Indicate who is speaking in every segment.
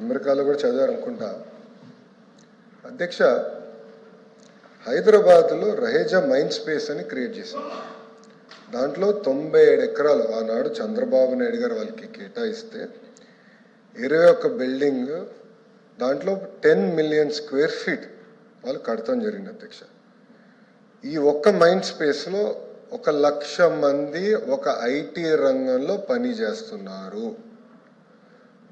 Speaker 1: అమెరికాలో కూడా చదివారు అనుకుంటా. అధ్యక్ష, హైదరాబాద్లో రహేజా మైండ్ స్పేస్ అని క్రియేట్ చేశారు. దాంట్లో 97 ఎకరాలు ఆనాడు చంద్రబాబు నాయుడు గారు వాళ్ళకి కేటాయిస్తే 21 బిల్డింగ్, దాంట్లో 10 మిలియన్ స్క్వేర్ ఫీట్ వాళ్ళు కడతాం జరిగింది అధ్యక్ష. ఈ ఒక్క మైండ్ స్పేస్లో 1,00,000 మంది ఒక ఐటీ రంగంలో పని చేస్తున్నారు.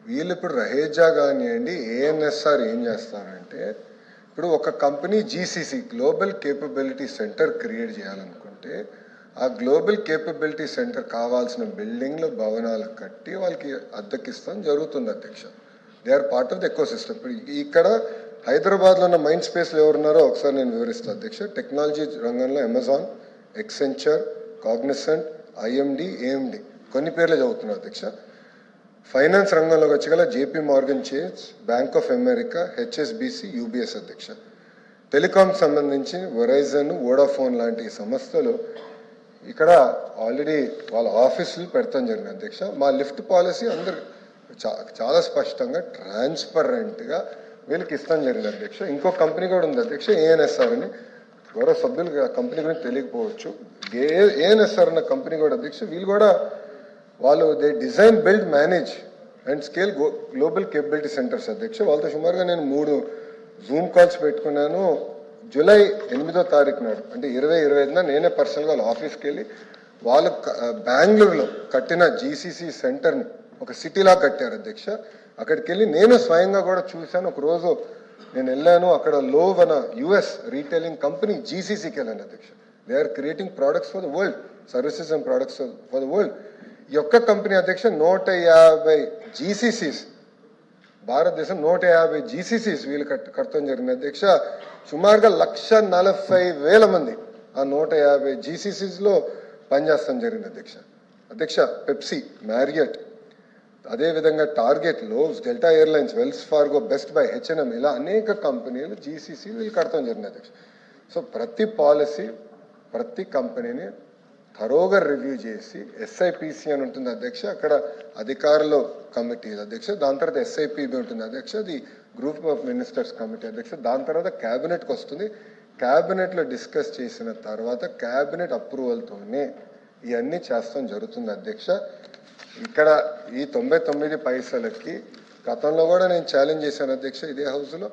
Speaker 1: వీళ్ళు ఇప్పుడు రహేజా కానివ్వండి, ఏఎన్ఎస్ఆర్ ఏం చేస్తారంటే, ఇప్పుడు ఒక company GCC global capability centre create చేయాలనుకుంటే ఆ గ్లోబల్ కేపబిలిటీ సెంటర్ కావాల్సిన బిల్డింగ్లు భవనాలు కట్టి వాళ్ళకి అద్దెకిస్తాం జరుగుతుంది అధ్యక్ష. They are part of the ecosystem. ఇప్పుడు ఇక్కడ హైదరాబాద్లో ఉన్న మైండ్ స్పేస్లో ఎవరున్నారో ఒకసారి నేను వివరిస్తాను అధ్యక్ష. టెక్నాలజీ రంగంలో Amazon, Accenture, Cognizant, IMD, AMD కొన్ని పేర్లు చదువుతున్నారు అధ్యక్ష. ఫైనాన్స్ రంగంలోకి వచ్చగల JP Morgan Chase, bank of America, HSBC, UBS అధ్యక్ష. టెలికాం సంబంధించి వెరైజన్, వోడాఫోన్ లాంటి సంస్థలు ఇక్కడ ఆల్రెడీ వాళ్ళ ఆఫీసులు పెడతాం జరిగింది అధ్యక్ష. మా లిఫ్ట్ పాలసీ అందరు చాలా స్పష్టంగా ట్రాన్స్పరెంట్గా వీళ్ళకి ఇస్తాం జరిగింది అధ్యక్ష. ఇంకో కంపెనీ కూడా ఉంది అధ్యక్ష, ఏఎన్ఎస్ఆర్ అని. గౌరవ సభ్యులు కంపెనీ గురించి తెలియకపోవచ్చు. ఏఎన్ఎస్ఆర్ అన్న కంపెనీ కూడా అధ్యక్ష, వీళ్ళు కూడా వాళ్ళు they design, build, manage and scale global capability centres అధ్యక్ష. వాళ్ళతో సుమారుగా నేను 3 జూమ్ కాల్స్ పెట్టుకున్నాను. జూలై 8వ తారీఖు నాడు, అంటే 2025 నేనే పర్సనల్గా వాళ్ళ ఆఫీస్కి వెళ్ళి వాళ్ళు బెంగళూరులో కట్టిన జీసీసీ సెంటర్ని ఒక సిటీలా కట్టారు అధ్యక్ష. అక్కడికి వెళ్ళి నేను స్వయంగా కూడా చూశాను. ఒకరోజు నేను వెళ్ళాను, అక్కడ లోవ్ అన్న యుఎస్ రీటైలింగ్ కంపెనీ జీసీసీకి వెళ్ళాను అధ్యక్ష. They are creating products for the world, services and products for the world. ఈ యొక్క కంపెనీ అధ్యక్ష 150 జీసీసీస్, భారతదేశం 150 జీసీసీస్ వీళ్ళు కట్టడం జరిగింది అధ్యక్ష. సుమారుగా 1,40,000 మంది ఆ 150 జీసీసీస్లో పనిచేస్తాం జరిగింది అధ్యక్ష. అధ్యక్ష, పెప్సీ, మ్యారియట్, అదేవిధంగా Target, Lowe's, Delta Airlines, Wells Fargo, Best Buy, H and M, ఇలా అనేక కంపెనీలు జీసీసీ వీళ్ళు కడతాం జరిగింది అధ్యక్ష. సో ప్రతి పాలసీ, ప్రతి కంపెనీని థరోగా రివ్యూ చేసి ఎస్ఐపిసి అని ఉంటుంది అధ్యక్ష, అక్కడ అధికారులు కమిటీ అధ్యక్ష. దాని తర్వాత ఎస్ఐపిబి ఉంటుంది అధ్యక్ష, అది గ్రూప్ ఆఫ్ మినిస్టర్స్ కమిటీ అధ్యక్ష. దాని తర్వాత క్యాబినెట్కి వస్తుంది. క్యాబినెట్లో డిస్కస్ చేసిన తర్వాత క్యాబినెట్ అప్రూవల్తోనే ఇవన్నీ చేస్తాం జరుగుతుంది అధ్యక్ష. ఇక్కడ ఈ 99 పైసలకి గతంలో కూడా నేను ఛాలెంజ్ చేశాను అధ్యక్ష. ఇదే హౌస్లో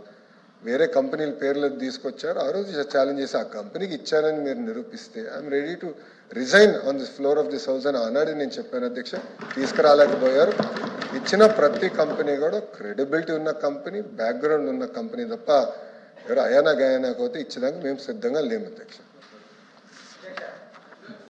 Speaker 1: వేరే కంపెనీల పేర్లు తీసుకొచ్చారు. ఆ రోజు ఛాలెంజ్ చేసి ఆ కంపెనీకి ఇచ్చానని మీరు నిరూపిస్తే I'm ready to resign on this floor of this house అని ఆనాడు నేను చెప్పాను అధ్యక్ష. తీసుకురాలేకపోయారు. ఇచ్చిన ప్రతి కంపెనీ కూడా క్రెడిబిలిటీ ఉన్న కంపెనీ, బ్యాక్గ్రౌండ్ ఉన్న కంపెనీ తప్ప ఎవరు అయానా గయానా పోతే ఇచ్చేదానికి మేము సిద్ధంగా లేము అధ్యక్ష.